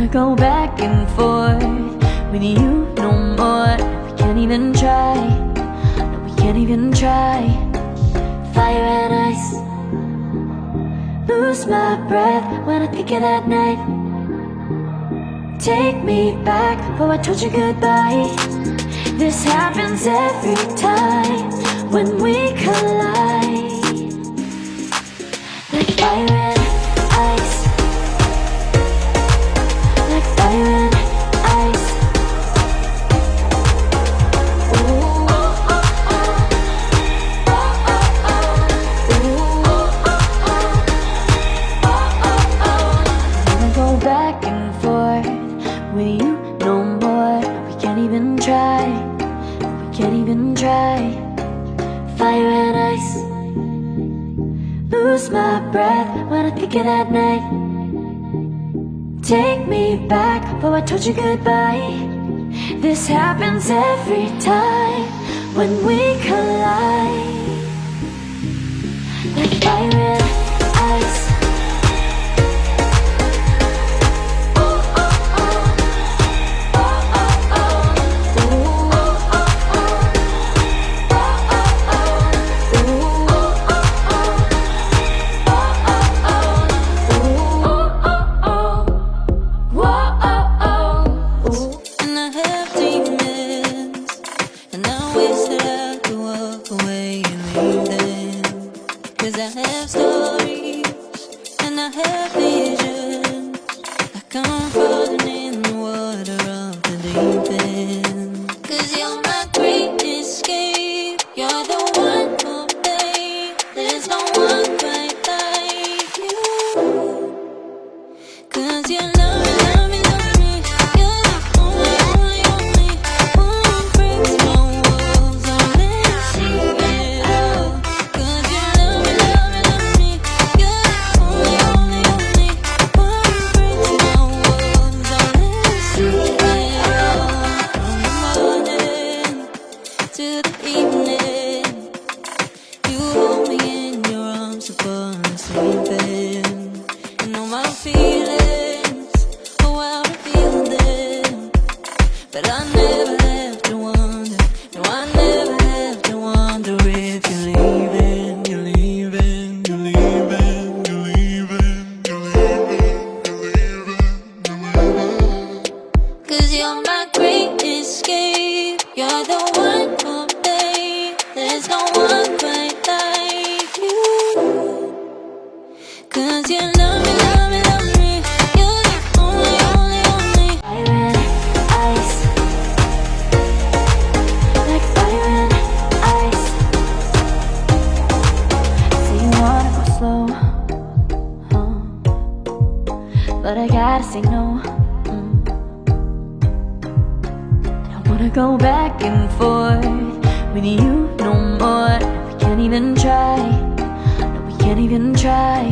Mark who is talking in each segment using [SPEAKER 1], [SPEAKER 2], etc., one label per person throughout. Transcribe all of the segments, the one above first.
[SPEAKER 1] wanna go back and forth with you no more. We can't even try, no, we can't even try. Fire and ice, lose my breath when I think of that night. Take me back, oh I told you goodbye. This happens every time when we collide. Like fire and ice, like fire and ice. Ooh, oh, oh, oh. Oh, oh, oh. Ooh, oh, oh, oh. Oh, oh, oh. I wanna go back and forth with you no more. We can't even try, we can't even try. Fire and ice, lose my breath when I think of that night. Take me back, oh I told you goodbye. This happens every time when we collide. Like fire and ice. Oh, oh, oh. Oh, oh, oh. Ooh, oh, oh, oh. Oh, oh, oh. Ooh, oh, oh, oh.
[SPEAKER 2] And I have demons, and I wish that I could walk away and leave them. 'Cause I have stories, and I have visions, like I'm falling in the water of the deep end. 'Cause you're my great escape, you're the one for me. There's no one quite like you. 'Cause you love me, love me, love me. You're the only, only, only one who breaks my walls. I'll never see it all. 'Cause you love me, love me, love me. You're the only, only, only one who breaks my walls. I'll never see it all. From the morning to the evening, you hold me in your arms before I'm sleeping. You know my feelings, oh I reveal them. But I never have to wonder, no I never have to wonder if you're leaving, you're leaving, you're leaving, you're leaving, you're leaving, you're leaving, you're leaving. 'Cause you're my great escape, you're the one for me. There's no one quite like you. 'Cause you love me, love me, love me. You're the only, only, only.
[SPEAKER 1] Fire and ice, like fire and ice. Say you wanna go slow, but I gotta say no. I don't wanna go back and forth with you no more. We can't even try, no we can't even try.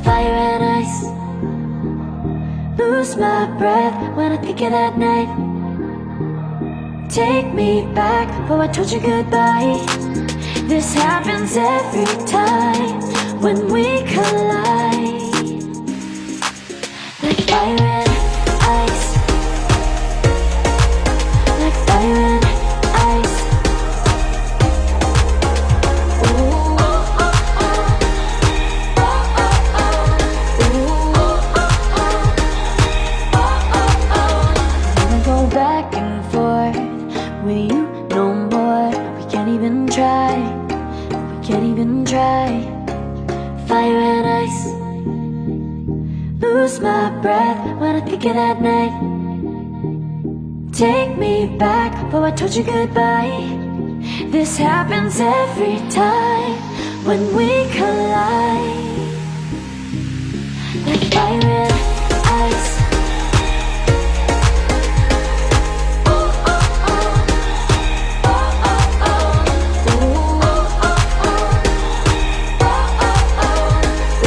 [SPEAKER 1] Fire and ice, lose my breath when I think of that night. Take me back, oh I told you goodbye. This happens every time when we collide. Like fire and ice, like fire and ice. Ooh, oh, oh, oh. Oh, oh, oh. Ooh, oh, oh, oh. Oh, oh, oh. I wanna go back and forth with you no more. We can't even try, we can't even try. Fire and ice, lose my breath when I think of that night. Take me back, oh I told you goodbye. This happens every time when we collide. Like fire and ice. Oh, oh, oh. Oh, oh, oh. Ooh, oh, oh, oh. Oh, oh, oh.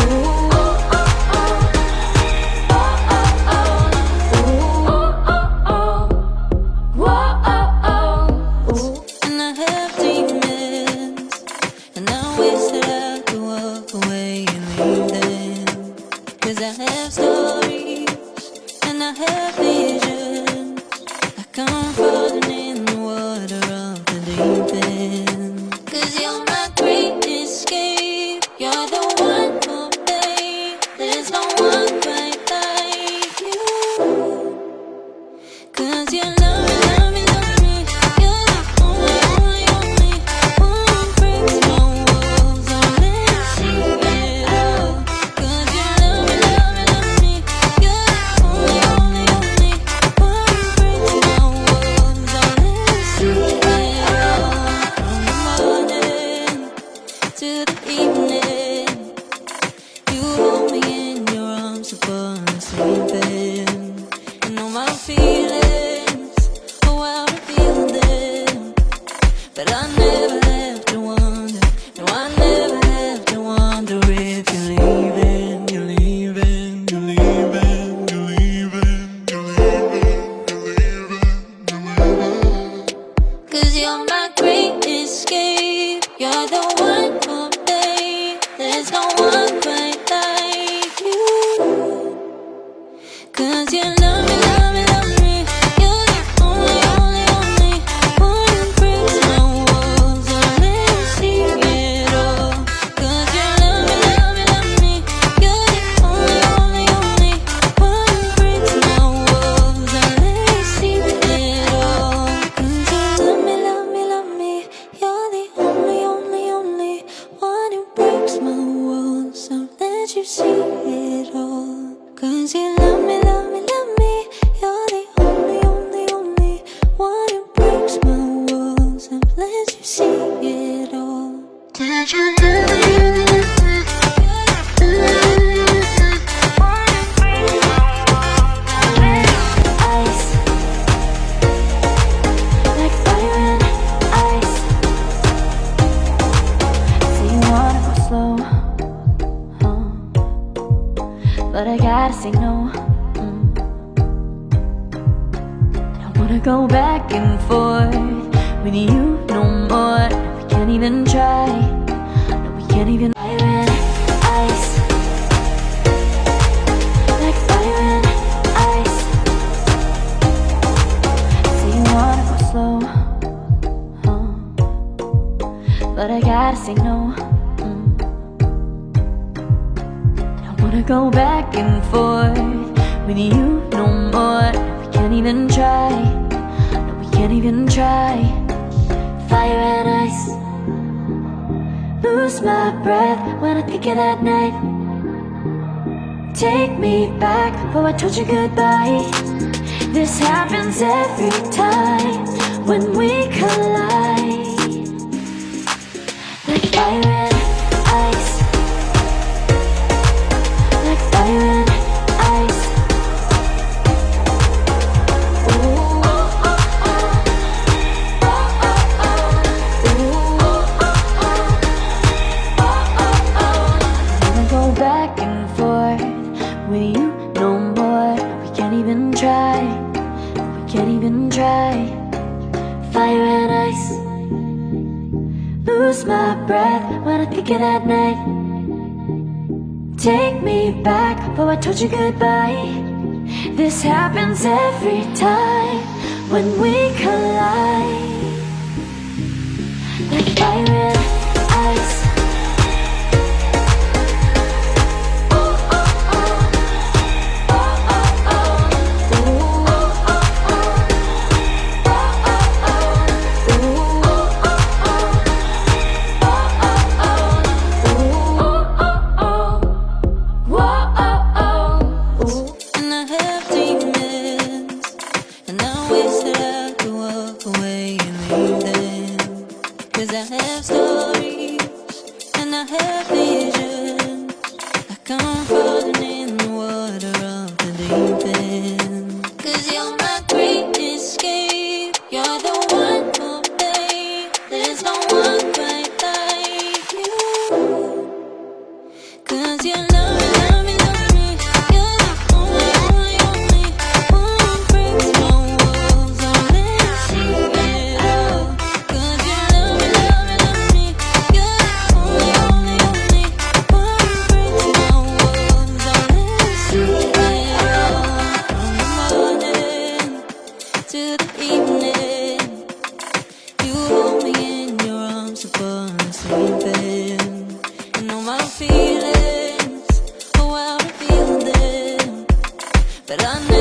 [SPEAKER 1] Ooh, oh, oh, oh. Oh, oh, oh. Ooh, oh, oh, oh. Whoa, oh, oh. Ooh.
[SPEAKER 2] And I have demons, and I wish that I could walk away and leave them. 'Cause I have stories, and 'Cause you love me, love me, love me. You're the only, only, only one who breaks my walls. I'll let you see it all. 'Cause you love me, love me, love me. You're the only, only, only one who breaks my walls. I'll let you see it all. 'Cause you love me, love me, love me. You're the only, only, only one who breaks my walls. I'll let you see it all. 'Cause you love me, love me, love me. You're the only, only, only one who breaks my walls. I'll let you see it all. Did you love me?
[SPEAKER 1] Ice, like fire and ice. Say you wanna go slow, but I gotta say no. I don't wanna go back and forth with you no more. We can't even try. No, we can't even. Fire and ice, like fire and ice. Say you wanna go slow, but I gotta say no. I don't wanna go back and forth with you no more. We can't even try. No, we can't even try. Fire and ice. Lose my breath when I think of that night. Take me back, oh I told you goodbye. This happens every time when we collide. Like fire and ice, like fire and ice. Ooh, oh, oh, oh. Oh, oh, oh. Ooh, oh, oh, oh. Oh, oh, oh. I wanna go back and forth with you no more. We can't even try. We can't even try. Fire and ice. Lose my breath when I think of that night. Take me back, oh I told you goodbye. This happens every time when we collide. Like fire and ice. Oh, oh, oh. Oh, oh, oh. Ooh, oh, oh, oh. Oh, oh, oh. Ooh, oh, oh, oh. Oh, oh, oh. Ooh, oh, oh, oh. Whoa, oh, oh. Ooh.
[SPEAKER 2] And I have demons, and I wish that I could walk away and leave them. 'Cause I have stories, and I have visions, like I'm falling in the water of the deep end. 'Cause you're my great escape. You're the one for me. There's no one quite like you. 'Cause you love me, love me, love me. You're the only, only, only one who breaks my walls. I'll let you see it all. 'Cause you love me, love me, love me. You're the only, only, only one who breaks my walls. I'll let you see it all. From the morning to the evening, you hold me in your arms upon sleeping. And all my feelings, oh I reveal them, but I never